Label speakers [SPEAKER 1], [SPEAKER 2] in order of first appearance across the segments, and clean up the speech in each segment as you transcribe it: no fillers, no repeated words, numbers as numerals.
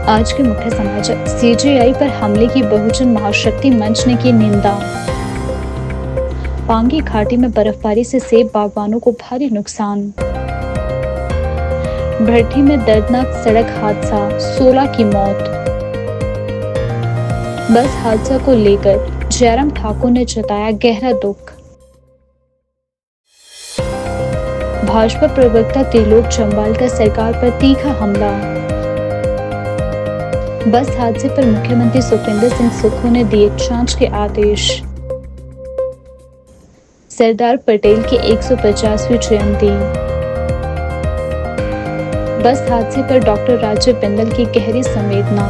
[SPEAKER 1] आज के मुख्य समाचार। सीजेआई पर हमले की बहुजन महाशक्ति मंच ने की निंदा। पांगी घाटी में बर्फबारी से सेब बागवानों को भारी नुकसान। भट्टी में दर्दनाक सड़क हादसा, 16 की मौत। बस हादसा को लेकर जयराम ठाकुर ने जताया गहरा दुख। भाजपा प्रवक्ता त्रिलोक जम्वाल का सरकार पर तीखा हमला। बस हादसे पर मुख्यमंत्री सुखविंदर सिंह सुक्खू ने दिए जांच के आदेश। सरदार पटेल की 150वीं जयंती। बस हादसे पर डॉक्टर राजीव बिंदल की गहरी संवेदना।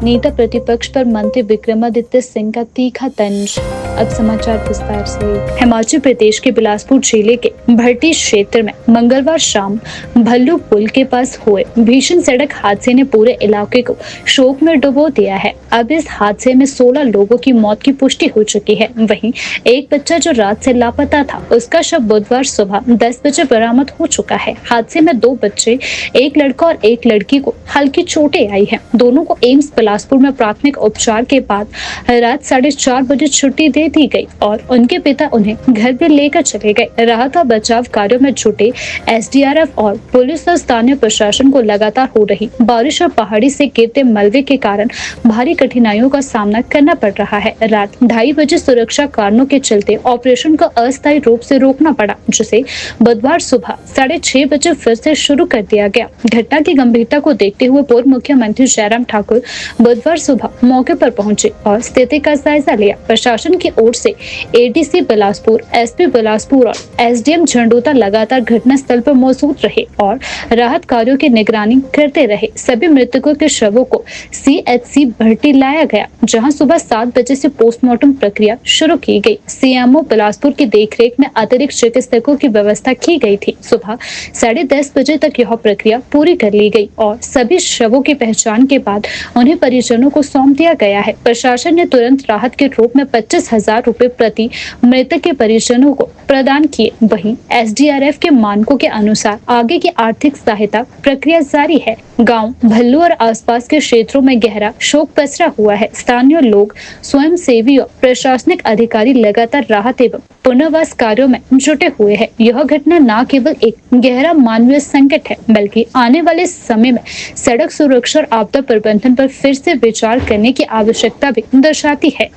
[SPEAKER 1] नेता प्रतिपक्ष पर मंत्री विक्रमादित्य सिंह का तीखा तंज। अब समाचार विस्तार से। हिमाचल प्रदेश के बिलासपुर जिले के भट्टी क्षेत्र में मंगलवार शाम भल्लू पुल के पास हुए भीषण सड़क हादसे ने पूरे इलाके को शोक में डुबो दिया है। अब इस हादसे में 16 लोगों की मौत की पुष्टि हो चुकी है। वहीं एक बच्चा जो रात से लापता था, उसका शव बुधवार सुबह 10 बजे बरामद हो चुका है। हादसे में 2 बच्चे, एक लड़का और एक लड़की को हल्की चोटें आई हैं। दोनों को एम्स बिलासपुर में प्राथमिक उपचार के बाद रात 4:30 बजे छुट्टी दे दी गई और उनके पिता उन्हें घर पे लेकर चले गए। राहत और बचाव कार्यों में जुटे एसडीआरएफ और पुलिस और स्थानीय प्रशासन को लगातार हो रही बारिश और पहाड़ी से गिरते मलबे के कारण भारी कठिनाइयों का सामना करना पड़ रहा है। रात 2:30 बजे सुरक्षा कारणों के चलते ऑपरेशन को अस्थायी रूप से रोकना पड़ा, जिसे बुधवार सुबह 6:30 बजे फिर से शुरू कर दिया गया। घटना की गंभीरता को देखते हुए पूर्व मुख्यमंत्री जयराम ठाकुर बुधवार सुबह मौके पर पहुंचे और स्थिति का जायजा लिया। प्रशासन की ओर से एडीसी बिलासपुर, एसपी बिलासपुर और एसडीएम झंडूता लगातार घटनास्थल पर मौजूद रहे और राहत कार्यों की निगरानी करते रहे। सभी मृतकों के शवों को सीएचसी भट्टी लाया गया, जहां सुबह 7 बजे से पोस्टमार्टम प्रक्रिया शुरू की गई। सीएमओ बिलासपुर की देखरेख में अतिरिक्त चिकित्सकों की व्यवस्था की गई थी। सुबह 10:30 बजे तक यह प्रक्रिया पूरी कर ली गई और सभी शवों की पहचान के बाद उन्हें परिजनों को सौंप दिया गया है। प्रशासन ने तुरंत राहत के रूप में 25,000 रुपए प्रति मृतक के परिजनों को प्रदान किए। वहीं एसडीआरएफ के मानकों के अनुसार आगे की आर्थिक सहायता प्रक्रिया जारी है। गांव भल्लू और आसपास के क्षेत्रों में गहरा शोक पसरा हुआ है। स्थानीय लोग, स्वयं सेवी और प्रशासनिक अधिकारी लगातार राहत एवं पुनर्वास कार्यों में जुटे हुए हैं। यह घटना न केवल एक गहरा मानवीय संकट है, बल्कि आने वाले समय में सड़क सुरक्षा और आपदा प्रबंधन पर फिर से विचार करने की आवश्यकता भी दर्शाती है।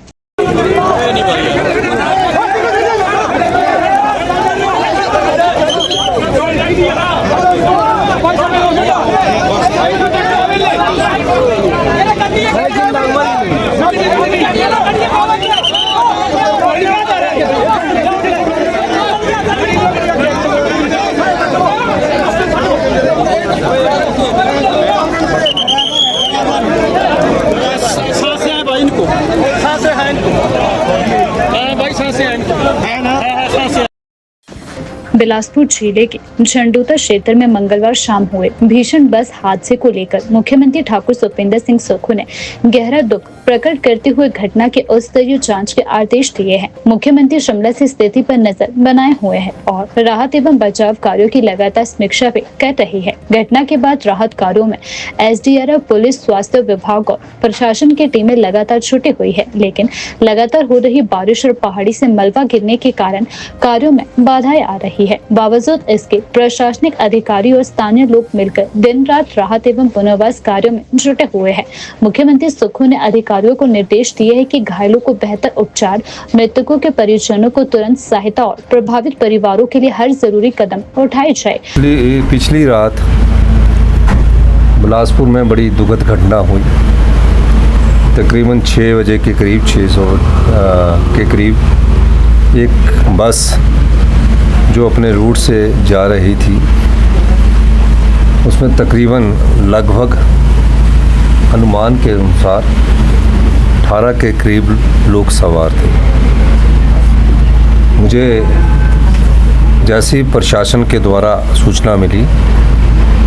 [SPEAKER 1] बिलासपुर जिले के झंडूता क्षेत्र में मंगलवार शाम हुए भीषण बस हादसे को लेकर मुख्यमंत्री ठाकुर सुखविंदर सिंह सुक्खू ने गहरा दुख प्रकट करते हुए घटना के उच्चस्तरीय जांच के आदेश दिए हैं। मुख्यमंत्री शिमला से स्थिति पर नजर बनाए हुए हैं और राहत एवं बचाव कार्यों की लगातार समीक्षा भी कर रही है। घटना के बाद राहत कार्यों में एसडीआरएफ, पुलिस, स्वास्थ्य विभाग और प्रशासन की टीमें लगातार जुटी हुई है, लेकिन लगातार हो रही बारिश और पहाड़ी से मलबा गिरने के कारण कार्यों में बाधाएं आ रही है। बावजूद इसके प्रशासनिक अधिकारी और स्थानीय लोग मिलकर दिन रात राहत एवं पुनर्वास कार्यों में जुटे हुए हैं। मुख्यमंत्री सुक्खू ने अधिकारियों को निर्देश दिए हैं कि घायलों को बेहतर उपचार, मृतकों के परिजनों को तुरंत सहायता और प्रभावित परिवारों के लिए हर जरूरी कदम उठाए जाए।
[SPEAKER 2] पिछली रात बिलासपुर में बड़ी दुखद घटना हुई। तकरीबन 6 बजे के करीब, 600 के करीब एक बस जो अपने रूट से जा रही थी, उसमें तकरीबन लगभग अनुमान के अनुसार 18 के करीब लोग सवार थे। मुझे जैसी प्रशासन के द्वारा सूचना मिली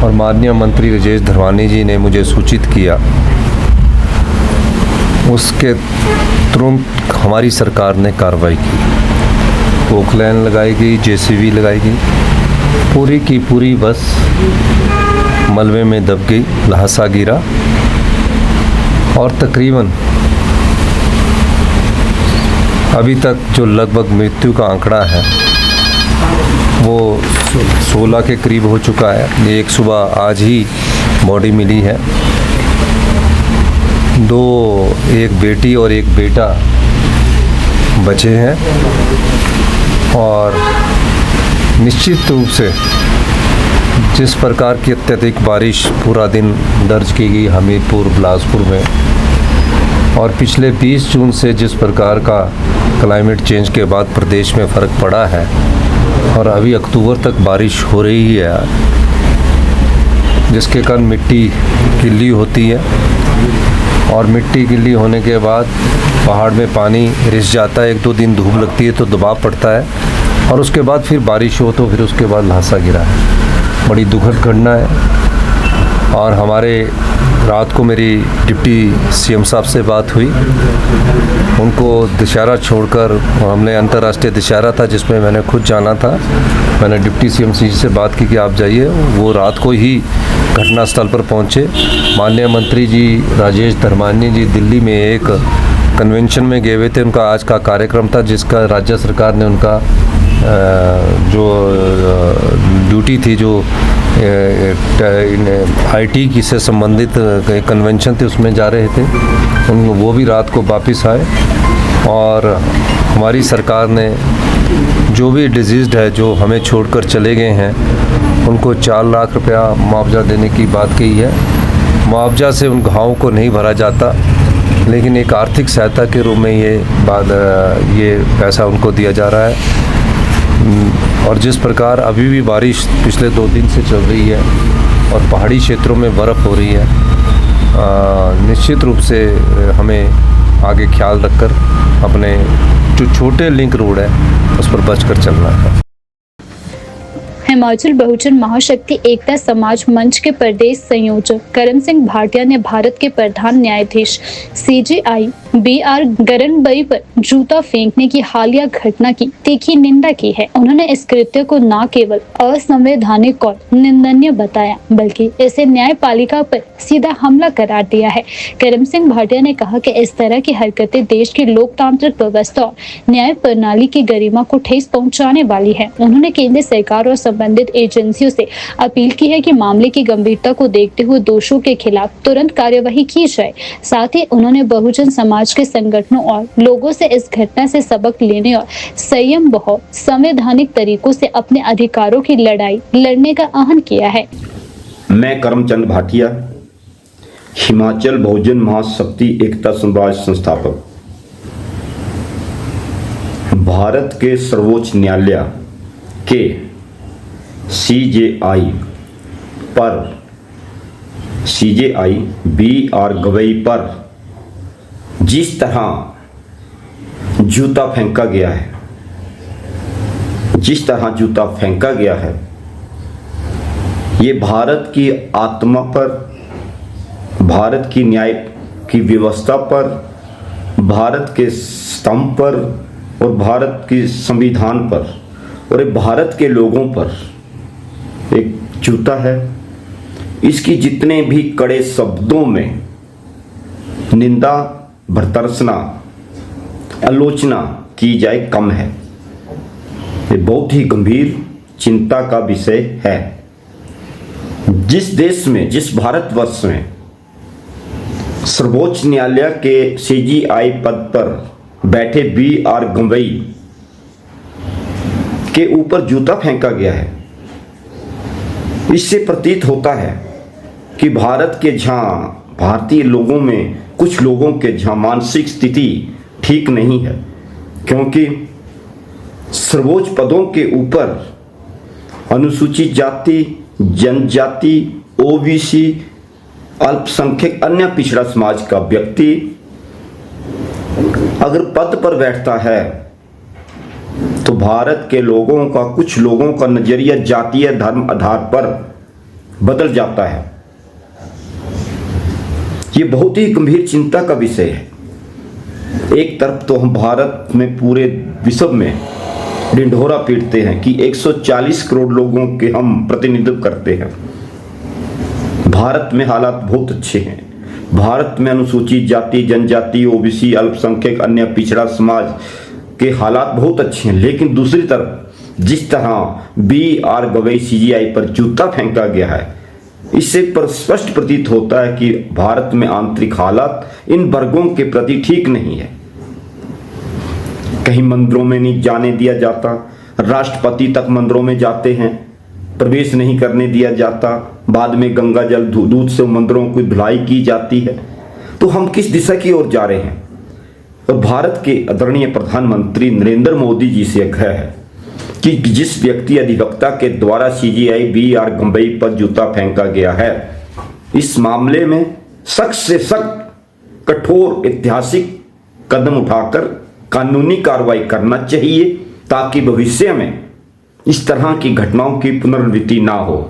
[SPEAKER 2] और माननीय मंत्री राजेश धरवानी जी ने मुझे सूचित किया, उसके तुरंत हमारी सरकार ने कार्रवाई की। पोकलैन लगाई गई, जेसीबी लगाई गई, पूरी की पूरी बस मलबे में दब गई, लहासा गिरा और तकरीबन अभी तक जो लगभग मृत्यु का आंकड़ा है वो 16 के करीब हो चुका है। एक सुबह आज ही बॉडी मिली है। एक बेटी और एक बेटा बचे हैं और निश्चित रूप से जिस प्रकार की अत्यधिक बारिश पूरा दिन दर्ज की गई हमीरपुर, बिलासपुर में, और पिछले 20 जून से जिस प्रकार का क्लाइमेट चेंज के बाद प्रदेश में फ़र्क पड़ा है और अभी अक्टूबर तक बारिश हो रही है, जिसके कारण मिट्टी गिल्ली होती है और मिट्टी गिल्ली होने के बाद पहाड़ में पानी रिस जाता है। 1-2 दिन धूप लगती है तो दबाव पड़ता है और उसके बाद फिर बारिश हो तो फिर उसके बाद लहासा गिरा है। बड़ी दुखद घटना है। और हमारे रात को मेरी डिप्टी सीएम साहब से बात हुई, उनको दशहरा छोड़कर, हमने अंतर्राष्ट्रीय दशहरा था जिसमें मैंने खुद जाना था, मैंने डिप्टी सीएम जी से बात की कि आप जाइए। वो रात को ही घटनास्थल पर पहुंचे। माननीय मंत्री जी राजेश धर्मानी जी दिल्ली में एक कन्वेंशन में गए हुए थे, उनका आज का कार्यक्रम था जिसका राज्य सरकार ने उनका जो ड्यूटी थी, जो आईटी की से संबंधित कन्वेंशन थे उसमें जा रहे थे, वो भी रात को वापस आए। और हमारी सरकार ने जो भी डिजीज़्ड है जो हमें छोड़कर चले गए हैं उनको 4 लाख रुपया मुआवजा देने की बात कही है। मुआवजा से उन घावों को नहीं भरा जाता, लेकिन एक आर्थिक सहायता के रूप में ये पैसा उनको दिया जा रहा है। और जिस प्रकार अभी भी बारिश पिछले 2 दिन से चल रही है और पहाड़ी क्षेत्रों में बर्फ़ हो रही है, निश्चित रूप से हमें आगे ख्याल रखकर अपने जो छोटे लिंक रोड है उस पर बचकर चलना है।
[SPEAKER 1] हिमाचल बहुजन महाशक्ति एकता समाज मंच के प्रदेश संयोजक करम सिंह भाटिया ने भारत के प्रधान न्यायाधीश सीजेआई BR गरनबई पर जूता फेंकने की हालिया घटना की तीखी निंदा की है। उन्होंने इस कृत्य को न केवल असंवैधानिक और निंदनीय बताया, बल्कि इसे न्यायपालिका पर सीधा हमला करार दिया है। करम सिंह भाटिया ने कहा कि इस तरह की हरकतें देश की लोकतांत्रिक व्यवस्था और न्याय प्रणाली की गरिमा को ठेस पहुंचाने वाली है। उन्होंने केंद्र सरकार और संबंधित एजेंसियों से अपील की है कि मामले की गंभीरता को देखते हुए दोषियों के खिलाफ तुरंत कार्यवाही की जाए। साथ ही उन्होंने बहुजन समाज के संगठनों और लोगों से इस घटना से सबक लेने और संयम व संवैधानिक तरीकों से अपने अधिकारों की लड़ाई लड़ने का आह्वान किया है।
[SPEAKER 3] मैं करमचंद भाटिया, हिमाचल बहुजन महाशक्ति एकता समाज संस्थापक, भारत के सर्वोच्च न्यायालय के सीजेआई BR गवई पर जिस तरह जूता फेंका गया है, ये भारत की आत्मा पर, भारत की न्याय की व्यवस्था पर, भारत के स्तंभ पर और भारत के संविधान पर और भारत के लोगों पर एक जूता है। इसकी जितने भी कड़े शब्दों में निंदा, भर्त्सना, आलोचना की जाए कम है। ये बहुत ही गंभीर चिंता का विषय है। जिस देश में, जिस भारतवर्ष में सर्वोच्च न्यायालय के CJI पद पर बैठे BR गवई के ऊपर जूता फेंका गया है, इससे प्रतीत होता है कि भारत के जहां भारतीय लोगों में, कुछ लोगों के जहां मानसिक स्थिति ठीक नहीं है, क्योंकि सर्वोच्च पदों के ऊपर अनुसूचित जाति, जनजाति, OBC, अल्पसंख्यक, अन्य पिछड़ा समाज का व्यक्ति अगर पद पर बैठता है तो भारत के लोगों का, कुछ लोगों का नजरिया जातीय धर्म आधार पर बदल जाता है। ये बहुत ही गंभीर चिंता का विषय है। एक तरफ तो हम भारत में, पूरे विश्व में ढिंढोरा पीटते हैं कि 140 करोड़ लोगों के हम प्रतिनिधित्व करते हैं, भारत में हालात बहुत अच्छे हैं। भारत में अनुसूचित जाति, जनजाति, ओबीसी, अल्पसंख्यक, अन्य पिछड़ा समाज के हालात बहुत अच्छे हैं। लेकिन दूसरी तरफ जिस तरह BR गवई CGI पर जूता फेंका गया है, इससे पर स्पष्ट प्रतीत होता है कि भारत में आंतरिक हालात इन वर्गों के प्रति ठीक नहीं है। कहीं मंदिरों में नहीं जाने दिया जाता, राष्ट्रपति तक मंदिरों में जाते हैं, प्रवेश नहीं करने दिया जाता, बाद में गंगा जल दूध से मंदिरों की धुलाई की जाती है। तो हम किस दिशा की ओर जा रहे हैं? और भारत के आदरणीय प्रधानमंत्री नरेंद्र मोदी जी से आग्रह है कि जिस व्यक्ति अधिवक्ता के द्वारा CGI BR गवई पर जूता फेंका गया है, इस मामले में सख्त से सख्त कठोर ऐतिहासिक कदम उठाकर कानूनी कार्रवाई करना चाहिए, ताकि भविष्य में इस तरह की घटनाओं की पुनरावृत्ति ना हो।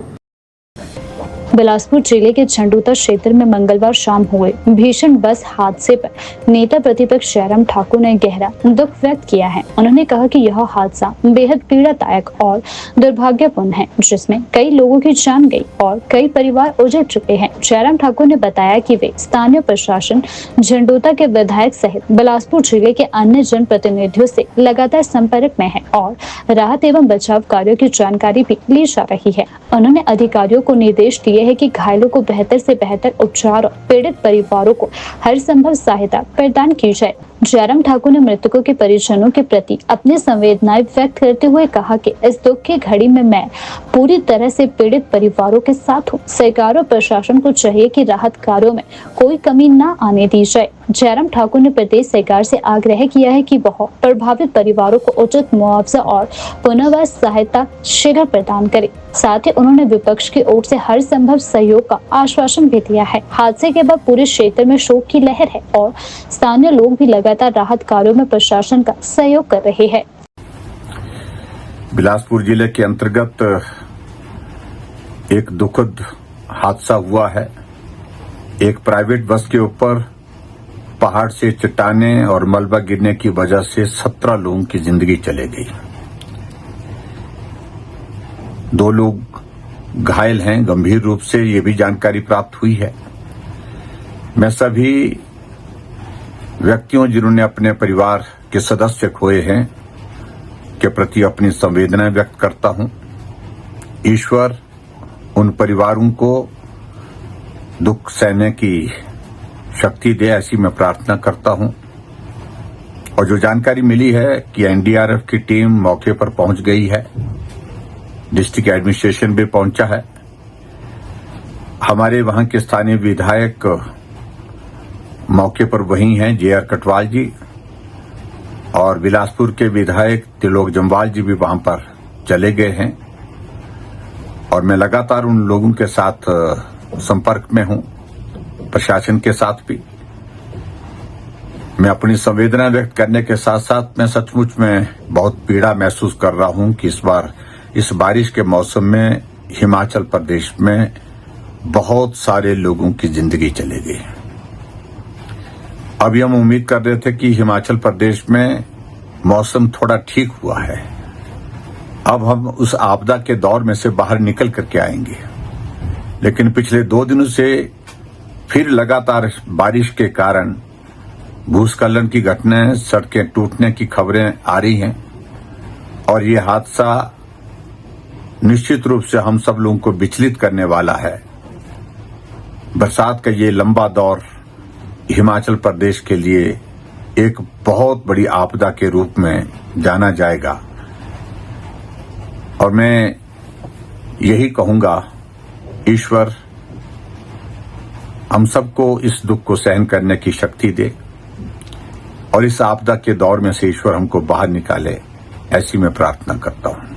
[SPEAKER 1] बिलासपुर जिले के झंडूता क्षेत्र में मंगलवार शाम हुए भीषण बस हादसे पर नेता प्रतिपक्ष जयराम ठाकुर ने गहरा दुख व्यक्त किया है। उन्होंने कहा कि यह हादसा बेहद पीड़ादायक और दुर्भाग्यपूर्ण है, जिसमें कई लोगों की जान गई और कई परिवार उजड़ चुके हैं। जयराम ठाकुर ने बताया कि वे स्थानीय प्रशासन, झंडूता के विधायक सहित बिलासपुर जिले के अन्य जनप्रतिनिधियों से लगातार संपर्क में है और राहत एवं बचाव कार्यों की जानकारी भी ली जा रही है। उन्होंने अधिकारियों को निर्देश दिए है कि घायलों को बेहतर से बेहतर उपचार और पीड़ित परिवारों को हर संभव सहायता प्रदान की जाए। जयराम ठाकुर ने मृतकों के परिजनों के प्रति अपनी संवेदनाएं व्यक्त करते हुए कहा कि इस दुख की घड़ी में मैं पूरी तरह से पीड़ित परिवारों के साथ हूँ। सरकार और प्रशासन को चाहिए कि राहत कार्यों में कोई कमी न आने दी जाए। जयराम ठाकुर ने प्रदेश सरकार से आग्रह किया है कि वह प्रभावित परिवारों को उचित मुआवजा और पुनर्वास सहायता शीघ्र प्रदान करे। साथ ही उन्होंने विपक्ष की ओर से हर संभव सहयोग का आश्वासन भी दिया है। हादसे के बाद पूरे क्षेत्र में शोक की लहर है और स्थानीय लोग भी लगातार राहत कार्यों में प्रशासन का सहयोग कर रहे हैं।
[SPEAKER 4] बिलासपुर जिले के अंतर्गत एक दुखद हादसा हुआ है। एक प्राइवेट बस के ऊपर पहाड़ से चट्टाने और मलबा गिरने की वजह से 17 लोगों की जिंदगी चले गई। 2 लोग घायल हैं गंभीर रूप से, ये भी जानकारी प्राप्त हुई है। मैं सभी व्यक्तियों जिन्होंने अपने परिवार के सदस्य खोए हैं के प्रति अपनी संवेदना व्यक्त करता हूं। ईश्वर उन परिवारों को दुख सहने की शक्ति दे, ऐसी मैं प्रार्थना करता हूं। और जो जानकारी मिली है कि NDRF की टीम मौके पर पहुंच गई है, डिस्ट्रिक्ट एडमिनिस्ट्रेशन भी पहुंचा है। हमारे वहां के स्थानीय विधायक मौके पर वही हैं, JR कटवाल जी, और बिलासपुर के विधायक त्रिलोक जम्वाल जी भी वहां पर चले गए हैं। और मैं लगातार उन लोगों के साथ संपर्क में हूं, प्रशासन के साथ भी। मैं अपनी संवेदना व्यक्त करने के साथ साथ मैं सचमुच में बहुत पीड़ा महसूस कर रहा हूं कि इस बार इस बारिश के मौसम में हिमाचल प्रदेश में बहुत सारे लोगों की जिंदगी चली गई। अभी हम उम्मीद कर रहे थे कि हिमाचल प्रदेश में मौसम थोड़ा ठीक हुआ है, अब हम उस आपदा के दौर में से बाहर निकल करके आएंगे। लेकिन पिछले 2 दिनों से फिर लगातार बारिश के कारण भूस्खलन की घटनाएं, सड़कें टूटने की खबरें आ रही हैं। और ये हादसा निश्चित रूप से हम सब लोगों को विचलित करने वाला है। बरसात का ये लंबा दौर हिमाचल प्रदेश के लिए एक बहुत बड़ी आपदा के रूप में जाना जाएगा। और मैं यही कहूंगा, ईश्वर हम सबको इस दुख को सहन करने की शक्ति दे और इस आपदा के दौर में से ईश्वर हमको बाहर निकाले, ऐसी मैं प्रार्थना करता हूं।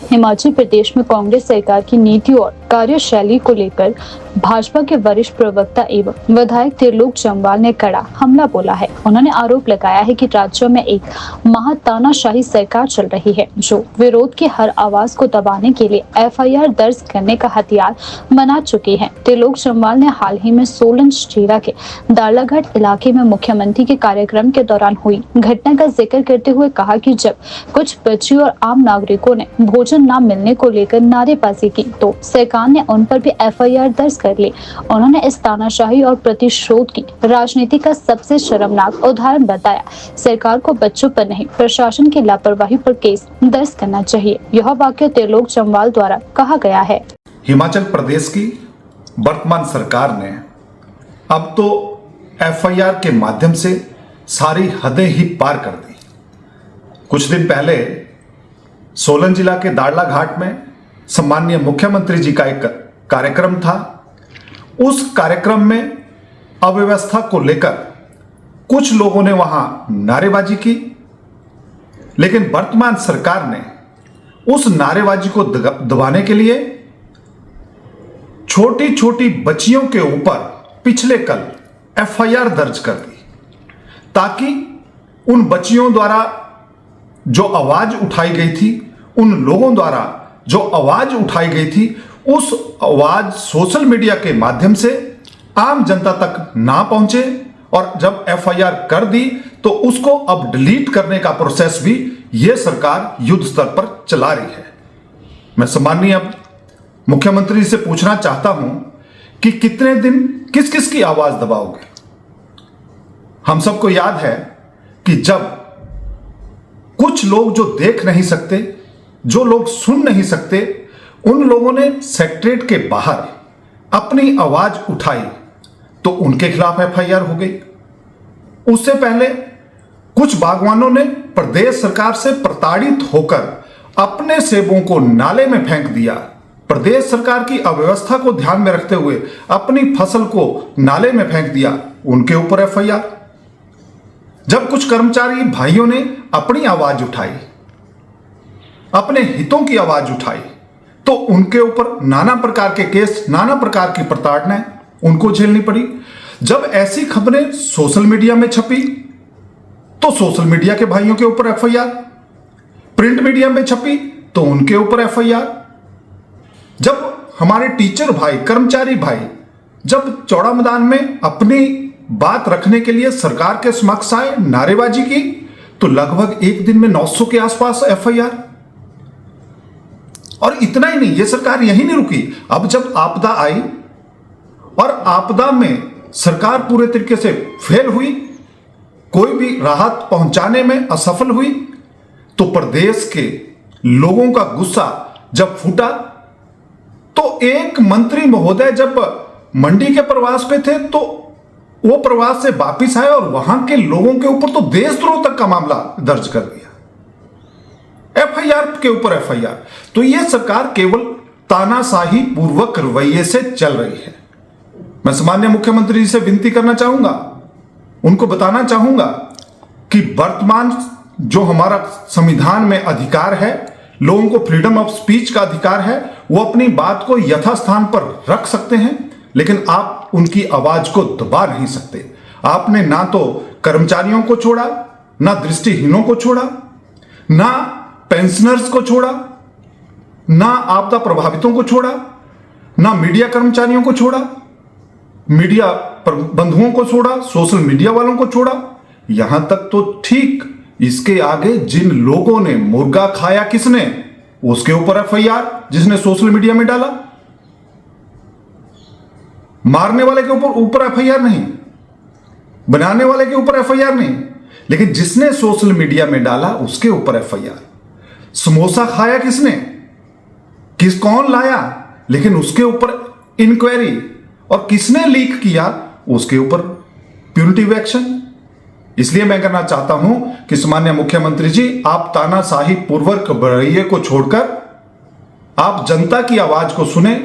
[SPEAKER 1] हिमाचल प्रदेश में कांग्रेस सरकार की नीति और कार्यशैली को लेकर भाजपा के वरिष्ठ प्रवक्ता एवं विधायक त्रिलोक जम्वाल ने कड़ा हमला बोला है। उन्होंने आरोप लगाया है कि राज्य में एक महातानाशाही सरकार चल रही है, जो विरोध की हर आवाज को दबाने के लिए FIR दर्ज करने का हथियार बना चुकी है। त्रिलोक जम्वाल ने हाल ही में सोलन जिला के दाड़लाघाट इलाके में मुख्यमंत्री के कार्यक्रम के दौरान हुई घटना का जिक्र करते हुए कहा कि जब कुछ बच्चियों और आम नागरिकों ने भोजन न मिलने को लेकर नारेबाजी की तो सरकार सरकार ने उन पर भी एफआईआर दर्ज कर ली। उन्होंने इस तानाशाही और प्रतिशोध की राजनीति का सबसे शर्मनाक उदाहरण बताया। सरकार को बच्चों पर नहीं, प्रशासन की लापरवाही पर केस दर्ज करना चाहिए। यह वाक्य त्रिलोक जम्वाल द्वारा कहा गया है।
[SPEAKER 5] हिमाचल प्रदेश की वर्तमान सरकार ने अब तो एफआईआर के माध्यम से सारी हदें ही पार कर दी। कुछ दिन पहले सोलन जिला के दाड़ला घाट में सम्माननीय मुख्यमंत्री जी का एक कार्यक्रम था। उस कार्यक्रम में अव्यवस्था को लेकर कुछ लोगों ने वहां नारेबाजी की, लेकिन वर्तमान सरकार ने उस नारेबाजी को दबाने के लिए छोटी छोटी बच्चियों के ऊपर पिछले कल एफआईआर दर्ज कर दी, ताकि उन बच्चियों द्वारा जो आवाज उठाई गई थी, उन लोगों द्वारा जो आवाज उठाई गई थी, उस आवाज सोशल मीडिया के माध्यम से आम जनता तक ना पहुंचे। और जब एफआईआर कर दी तो उसको अब डिलीट करने का प्रोसेस भी यह सरकार युद्ध स्तर पर चला रही है। मैं सम्माननीय मुख्यमंत्री से पूछना चाहता हूं कि कितने दिन किस किस की आवाज दबाओगे। हम सबको याद है कि जब कुछ लोग जो देख नहीं सकते, जो लोग सुन नहीं सकते, उन लोगों ने सेक्रेटरीट के बाहर अपनी आवाज उठाई तो उनके खिलाफ एफआईआर हो गई। उससे पहले कुछ बागवानों ने प्रदेश सरकार से प्रताड़ित होकर अपने सेबों को नाले में फेंक दिया। प्रदेश सरकार की अव्यवस्था को ध्यान में रखते हुए अपनी फसल को नाले में फेंक दिया, उनके ऊपर एफआईआर। जब कुछ कर्मचारी भाइयों ने अपनी आवाज उठाई, अपने हितों की आवाज उठाई, तो उनके ऊपर नाना प्रकार के केस, नाना प्रकार की प्रताड़ना उनको झेलनी पड़ी। जब ऐसी खबरें सोशल मीडिया में छपी तो सोशल मीडिया के भाइयों के ऊपर एफआईआर, प्रिंट मीडिया में छपी तो उनके ऊपर एफआईआर। जब हमारे टीचर भाई, कर्मचारी भाई जब चौड़ा मैदान में अपनी बात रखने के लिए सरकार के समक्ष आए, नारेबाजी की, तो लगभग एक दिन में 900 के आसपास एफआईआर। और इतना ही नहीं, यह सरकार यही नहीं रुकी। अब जब आपदा आई और आपदा में सरकार पूरे तरीके से फेल हुई, कोई भी राहत पहुंचाने में असफल हुई, तो प्रदेश के लोगों का गुस्सा जब फूटा तो एक मंत्री महोदय जब मंडी के प्रवास पे थे तो वो प्रवास से वापिस आए और वहां के लोगों के ऊपर तो देशद्रोह तक का मामला दर्ज कर दिया, एफआईआर के ऊपर एफआईआर। तो यह सरकार केवल तानाशाही पूर्वक रवैये से चल रही है। मैं सम्माननीय मुख्यमंत्री जी से विनती करना चाहूंगा, उनको बताना चाहूंगा कि वर्तमान जो हमारा संविधान में अधिकार है, लोगों को फ्रीडम ऑफ स्पीच का अधिकार है, वो अपनी बात को यथास्थान पर रख सकते हैं, लेकिन आप उनकी आवाज को दबा नहीं सकते। आपने ना तो कर्मचारियों को छोड़ा, ना दृष्टिहीनों को छोड़ा, ना पेंशनर्स को छोड़ा, ना आपदा प्रभावितों को छोड़ा, ना मीडिया कर्मचारियों को छोड़ा, मीडिया बंधुओं को छोड़ा, सोशल मीडिया वालों को छोड़ा। यहां तक तो ठीक इसके आगे जिन लोगों ने मुर्गा खाया किसने, उसके ऊपर एफआईआर, जिसने सोशल मीडिया में डाला। मारने वाले के ऊपर एफआईआर नहीं, बनाने वाले के ऊपर एफआईआर नहीं, लेकिन जिसने सोशल मीडिया में डाला उसके ऊपर एफआईआर। समोसा खाया किसने, कौन लाया, लेकिन उसके ऊपर इंक्वायरी, और किसने लीक किया उसके ऊपर प्यूनिटिव एक्शन। इसलिए मैं कहना चाहता हूं कि सम्माननीय मुख्यमंत्री जी, आप तानाशाही पूर्वक रवैये को छोड़कर आप जनता की आवाज को सुने।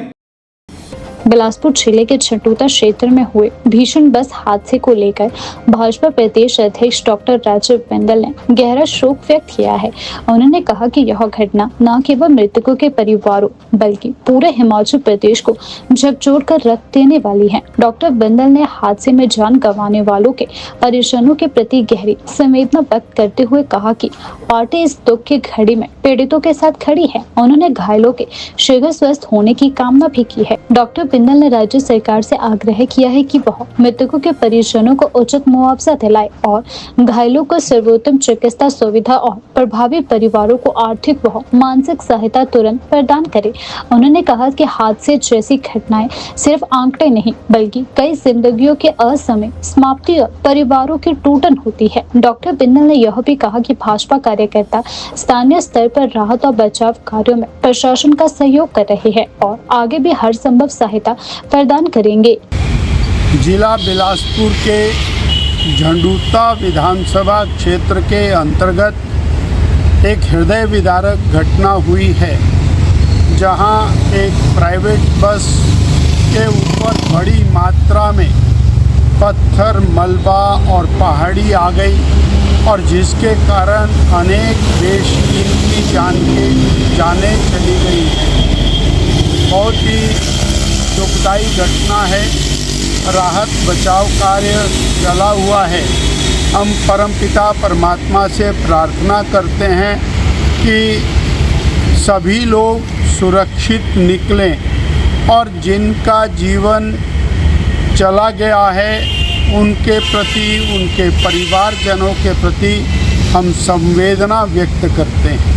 [SPEAKER 1] बिलासपुर जिले के छटूता क्षेत्र में हुए भीषण बस हादसे को लेकर भाजपा प्रदेश अध्यक्ष डॉक्टर राजीव बिंदल ने गहरा शोक व्यक्त किया है। उन्होंने कहा कि यह घटना न केवल मृतकों के परिवारों बल्कि पूरे हिमाचल प्रदेश को झकझोर कर रख देने वाली है। डॉक्टर बिंदल ने हादसे में जान गंवाने वालों के परिजनों के प्रति गहरी संवेदना व्यक्त करते हुए कहा कि पार्टी इस दुख की घड़ी में पीड़ितों के साथ खड़ी है। उन्होंने घायलों के शीघ्र स्वस्थ होने की कामना भी की है। डॉक्टर बिंदल ने राज्य सरकार से आग्रह किया है कि वह मृतकों के परिजनों को उचित मुआवजा दिलाए और घायलों को सर्वोत्तम चिकित्सा सुविधा और प्रभावित परिवारों को आर्थिक व मानसिक सहायता तुरंत प्रदान करे। उन्होंने कहा कि हादसे जैसी घटनाएं सिर्फ आंकड़े नहीं बल्कि कई जिंदगियों के असमय समाप्ति और परिवारों की टूटन होती है। डॉक्टर बिंदल ने यह भी कहा कि भाजपा कार्यकर्ता स्थानीय स्तर पर राहत और बचाव कार्यों में प्रशासन का सहयोग कर रहे हैं और आगे भी हर संभव सहायता प्रदान करेंगे।
[SPEAKER 6] जिला बिलासपुर के झंडूता विधानसभा क्षेत्र के अंतर्गत एक हृदय विदारक घटना हुई है, जहां एक प्राइवेट बस के ऊपर बड़ी मात्रा में पत्थर, मलबा और पहाड़ी आ गई और जिसके कारण अनेक बेशकीमती जानें चली गई हैं। बहुत ही दुखदायी घटना है। राहत बचाव कार्य चला हुआ है। हम परमपिता परमात्मा से प्रार्थना करते हैं कि सभी लोग सुरक्षित निकलें और जिनका जीवन चला गया है उनके प्रति, उनके परिवारजनों के प्रति हम संवेदना व्यक्त करते हैं।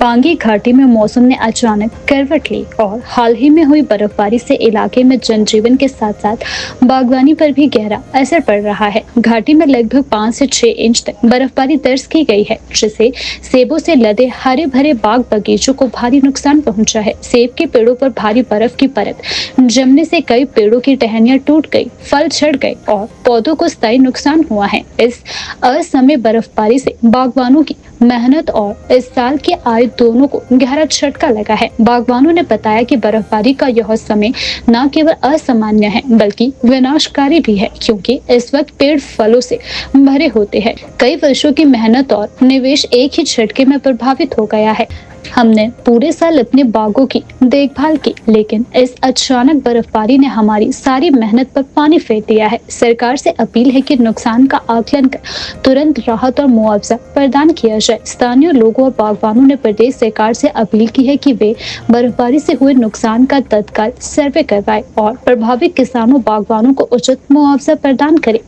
[SPEAKER 1] पांगी घाटी में मौसम ने अचानक करवट ली और हाल ही में हुई बर्फबारी से इलाके में जनजीवन के साथ साथ बागवानी पर भी गहरा असर पड़ रहा है। घाटी में लगभग 5 से 6 इंच तक बर्फबारी दर्ज की गई है, जिससे सेबों से लदे हरे भरे बाग बगीचों को भारी नुकसान पहुंचा है। सेब के पेड़ों पर भारी बर्फ की परत जमने से कई पेड़ों की टहनियां टूट गई, फल झड़ गए और पौधों को स्थायी नुकसान हुआ है। इस असमय बर्फबारी से बागवानों की मेहनत और इस साल की आय दोनों को गहरा झटका लगा है। बागवानों ने बताया कि बर्फबारी का यह समय न केवल असामान्य है बल्कि विनाशकारी भी है, क्योंकि इस वक्त पेड़ फलों से भरे होते हैं। कई वर्षों की मेहनत और निवेश एक ही झटके में प्रभावित हो गया है। हमने पूरे साल अपने बागों की देखभाल की, लेकिन इस अचानक बर्फबारी ने हमारी सारी मेहनत पर पानी फेर दिया है। सरकार से अपील है कि नुकसान का आकलन कर तुरंत राहत और मुआवजा प्रदान किया जाए। स्थानीय लोगों और बागवानों ने प्रदेश सरकार से अपील की है कि वे बर्फबारी से हुए नुकसान का तत्काल सर्वे करवाए और प्रभावित किसानों बागवानों को उचित मुआवजा प्रदान करें।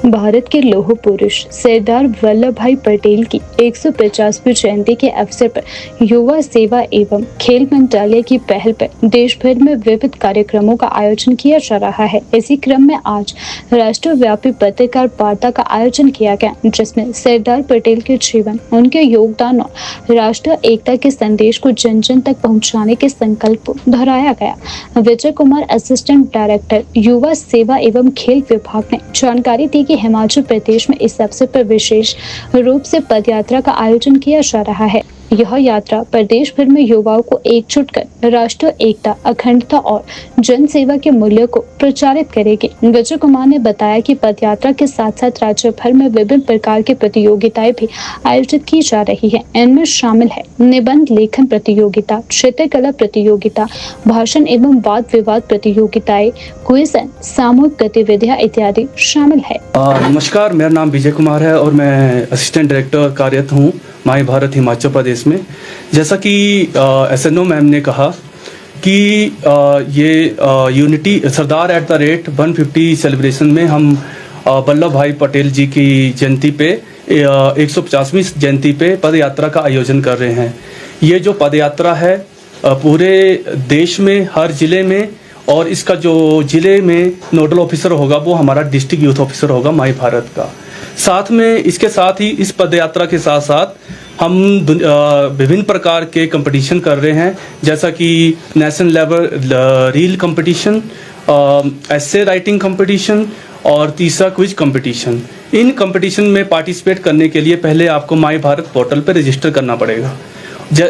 [SPEAKER 1] भारत के लौह पुरुष सरदार वल्लभ भाई पटेल की 150वीं जयंती के अवसर पर युवा सेवा एवं खेल मंत्रालय की पहल पर देश भर में विविध कार्यक्रमों का आयोजन किया जा रहा है। इसी क्रम में आज राष्ट्रव्यापी पत्रकार वार्ता का आयोजन किया गया, जिसमें सरदार पटेल के जीवन, उनके योगदान और राष्ट्रीय एकता के संदेश को जन जन तक पहुँचाने के संकल्प को दोहराया गया। विजय कुमार, असिस्टेंट डायरेक्टर युवा सेवा एवं खेल विभाग ने जानकारी दी कि हिमाचल प्रदेश में इस अवसर पर विशेष रूप से पदयात्रा का आयोजन किया जा रहा है। यह यात्रा प्रदेश भर में युवाओं को एकजुट कर राष्ट्रीय एकता, अखंडता और जन सेवा के मूल्यों को प्रचारित करेगी। विजय कुमार ने बताया कि पदयात्रा के साथ साथ राज्य भर में विभिन्न प्रकार की प्रतियोगिताएं भी आयोजित की जा रही है। इनमें शामिल है निबंध लेखन प्रतियोगिता, चित्रकला प्रतियोगिता, भाषण एवं वाद विवाद प्रतियोगिताएं, क्विज, सामूहिक गतिविधियां इत्यादि शामिल है।
[SPEAKER 7] नमस्कार, मेरा नाम विजय कुमार है और मैं असिस्टेंट डायरेक्टर कार्यरत हूँ माई भारत हिमाचल प्रदेश में। जैसा कि SNO मैम ने कहा कि ये unity Sardar at the rate 150 celebration में हम वल्लभ भाई पटेल जी की जयंती पे 150वीं जयंती पे पद यात्रा का आयोजन कर रहे हैं। ये जो पद यात्रा है पूरे देश में हर जिले में, और इसका जो जिले में नोडल ऑफिसर होगा वो हमारा डिस्ट्रिक्ट यूथ ऑफिसर होगा माई भारत का। साथ में इसके साथ ही इस पदयात्रा के साथ साथ हम विभिन्न प्रकार के कंपटीशन कर रहे हैं, जैसा कि national level reel competition, essay writing competition और तीसरा क्विज कंपटीशन। इन कंपटीशन में पार्टिसिपेट करने के लिए पहले आपको माई भारत पोर्टल पर रजिस्टर करना पड़ेगा।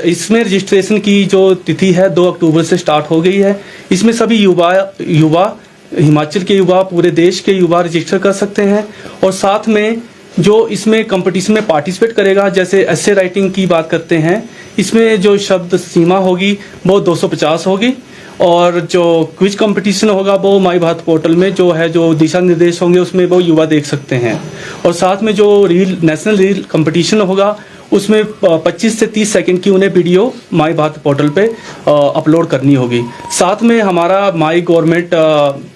[SPEAKER 7] इसमें रजिस्ट्रेशन की जो तिथि है 2 अक्टूबर से स्टार्ट हो गई है। इसमें सभी युवा हिमाचल के युवा, पूरे देश के युवा रजिस्टर कर सकते हैं और साथ में जो इसमें कंपटीशन में पार्टिसिपेट करेगा, जैसे एसे राइटिंग की बात करते हैं, इसमें जो शब्द सीमा होगी वो 250 होगी, और जो क्विज कंपटीशन होगा वो माई भारत पोर्टल में जो दिशा निर्देश होंगे उसमें वो युवा देख सकते हैं। और साथ में जो नेशनल रील कंपटीशन होगा उसमें 25 से 30 सेकंड की उन्हें वीडियो माई भारत पोर्टल पे अपलोड करनी होगी। साथ में हमारा माई गवर्नमेंट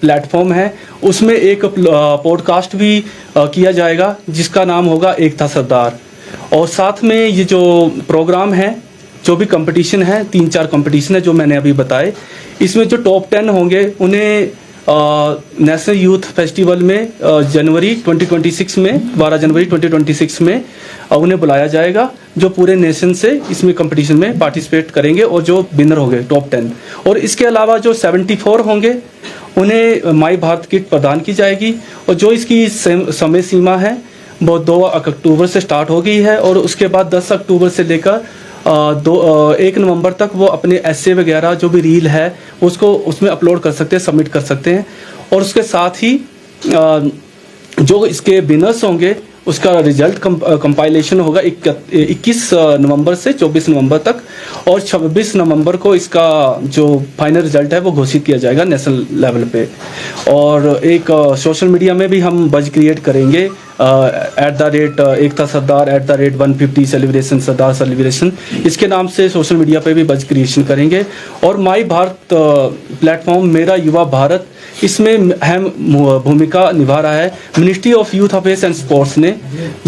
[SPEAKER 7] प्लेटफॉर्म है, उसमें एक पॉडकास्ट भी किया जाएगा जिसका नाम होगा एकता सरदार। और साथ में ये जो प्रोग्राम है, जो भी कंपटीशन है, 3-4 कंपटीशन है जो मैंने अभी बताए, इसमें जो टॉप 10 होंगे उन्हें नेशनल यूथ फेस्टिवल में जनवरी 2026 में 12 जनवरी 2026 में उन्हें बुलाया जाएगा, जो पूरे नेशन से इसमें कंपटीशन में पार्टिसिपेट करेंगे और जो विनर होंगे टॉप 10। और इसके अलावा जो 74 होंगे उन्हें माई भारत किट प्रदान की जाएगी, और जो इसकी समय सीमा है वो 2 अक्टूबर से स्टार्ट हो गई है, और उसके बाद 10 अक्टूबर से लेकर 1 नवंबर तक वो अपने ऐसे वगैरह जो भी रील है उसको उसमें अपलोड कर सकते हैं, सबमिट कर सकते हैं। और उसके साथ ही जो इसके विनर्स होंगे उसका रिजल्ट कंपाइलेशन होगा 21 नवंबर से 24 नवंबर तक, और 26 नवंबर को इसका जो फाइनल रिजल्ट है वो घोषित किया जाएगा नेशनल लेवल पे। और एक सोशल मीडिया में भी हम बज क्रिएट करेंगे @एकता सरदार, @150 सेलिब्रेशन सरदार सेलिब्रेशन, इसके नाम से सोशल मीडिया पे भी बज क्रिएशन करेंगे। और माई भारत प्लेटफॉर्म मेरा युवा भारत, इसमें अहम भूमिका निभा रहा है ministry of youth affairs and sports ने।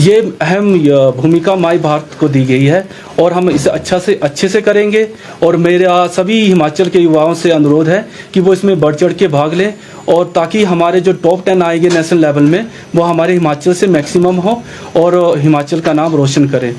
[SPEAKER 7] ये अहम भूमिका माई भारत को दी गई है और हम इसे अच्छे से करेंगे। और मेरा सभी हिमाचल के युवाओं से अनुरोध है कि वो इसमें बढ़ चढ़ के भाग लें, और ताकि हमारे जो टॉप 10 आएंगे नेशनल लेवल में वो हमारे हिमाचल से मैक्सिमम हो और हिमाचल का नाम रोशन करें।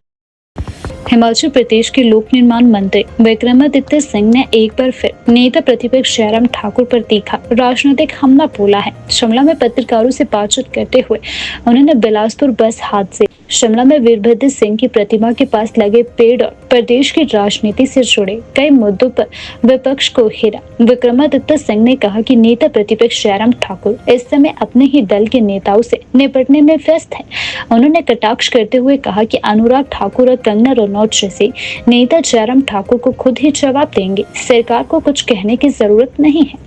[SPEAKER 1] हिमाचल प्रदेश के लोक निर्माण मंत्री विक्रमादित्य सिंह ने एक बार फिर नेता प्रतिपक्ष जयराम ठाकुर पर तीखा राजनीतिक हमला बोला है। शिमला में पत्रकारों से बातचीत करते हुए उन्होंने बिलासपुर बस हादसे, शिमला में वीरभद्र सिंह की प्रतिमा के पास लगे पेड़ और प्रदेश की राजनीति से जुड़े कई मुद्दों पर विपक्ष को घेरा। विक्रमादित्य सिंह ने कहा कि नेता प्रतिपक्ष जयराम ठाकुर इस समय अपने ही दल के नेताओं से निपटने में व्यस्त है। उन्होंने कटाक्ष करते हुए कहा कि अनुराग ठाकुर और कंगना रनौत जैसे नेता जयराम ठाकुर को खुद ही जवाब देंगे, सरकार को कुछ कहने की जरूरत नहीं है।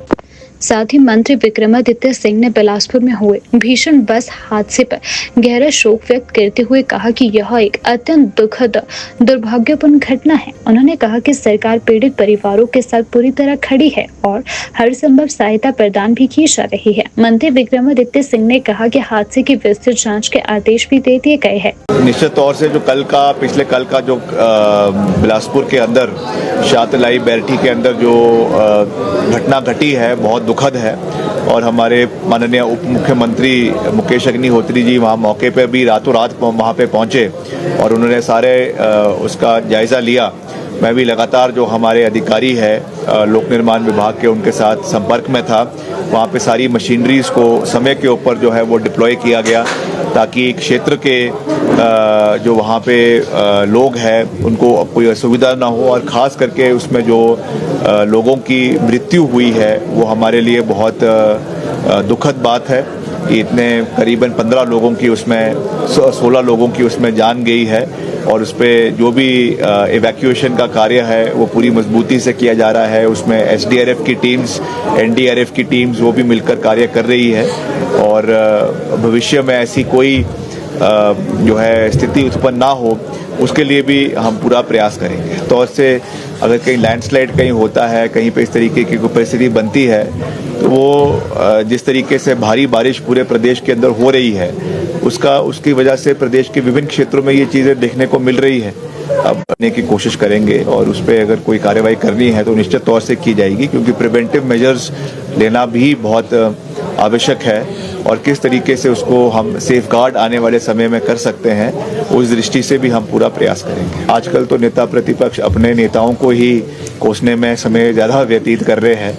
[SPEAKER 1] साथ ही मंत्री विक्रमादित्य सिंह ने बिलासपुर में हुए भीषण बस हादसे पर गहरा शोक व्यक्त करते हुए कहा कि यह एक अत्यंत दुखद दुर्भाग्यपूर्ण घटना है। उन्होंने कहा कि सरकार पीड़ित परिवारों के साथ पूरी तरह खड़ी है और हर संभव सहायता प्रदान भी की जा रही है। मंत्री विक्रमादित्य सिंह ने कहा कि हादसे की विस्तृत जाँच के आदेश भी दे दिए गए हैं।
[SPEAKER 8] निश्चित तौर से जो पिछले कल का जो बिलासपुर के अंदर शातलाई बैरठी के अंदर जो घटना घटी है बहुत दुखद है, और हमारे माननीय उप मुख्यमंत्री मुकेश अग्निहोत्री जी वहाँ मौके पर भी रातों रात वहाँ पे पहुँचे और उन्होंने सारे उसका जायज़ा लिया। मैं भी लगातार जो हमारे अधिकारी है लोक निर्माण विभाग के उनके साथ संपर्क में था। वहाँ पे सारी मशीनरीज को समय के ऊपर जो है वो डिप्लॉय किया गया ताकि क्षेत्र के जो वहाँ पे लोग हैं उनको कोई असुविधा ना हो, और ख़ास करके उसमें जो लोगों की मृत्यु हुई है वो हमारे लिए बहुत दुखद बात है कि इतने करीबन 15 लोगों की उसमें 16 लोगों की उसमें जान गई है, और उस पर जो भी इवैक्यूएशन का कार्य है वो पूरी मजबूती से किया जा रहा है। उसमें SDRF की टीम्स, NDRF की टीम्स वो भी मिलकर कार्य कर रही है, और भविष्य में ऐसी कोई जो है स्थिति उत्पन्न ना हो उसके लिए भी हम पूरा प्रयास करेंगे। तौर से अगर कहीं लैंडस्लाइड कहीं होता है, कहीं पे इस तरीके की कोई परिस्थिति बनती है, तो वो जिस तरीके से भारी बारिश पूरे प्रदेश के अंदर हो रही है उसकी वजह से प्रदेश के विभिन्न क्षेत्रों में ये चीज़ें देखने को मिल रही है। अब करने की कोशिश करेंगे और उस पर अगर कोई कार्रवाई करनी है तो निश्चित तौर से की जाएगी, क्योंकि प्रिवेंटिव मेजर्स लेना भी बहुत आवश्यक है, और किस तरीके से उसको हम सेफगार्ड आने वाले समय में कर सकते हैं उस दृष्टि से भी हम पूरा प्रयास करेंगे। आजकल तो नेता प्रतिपक्ष अपने नेताओं को ही कोसने में समय ज़्यादा व्यतीत कर रहे हैं।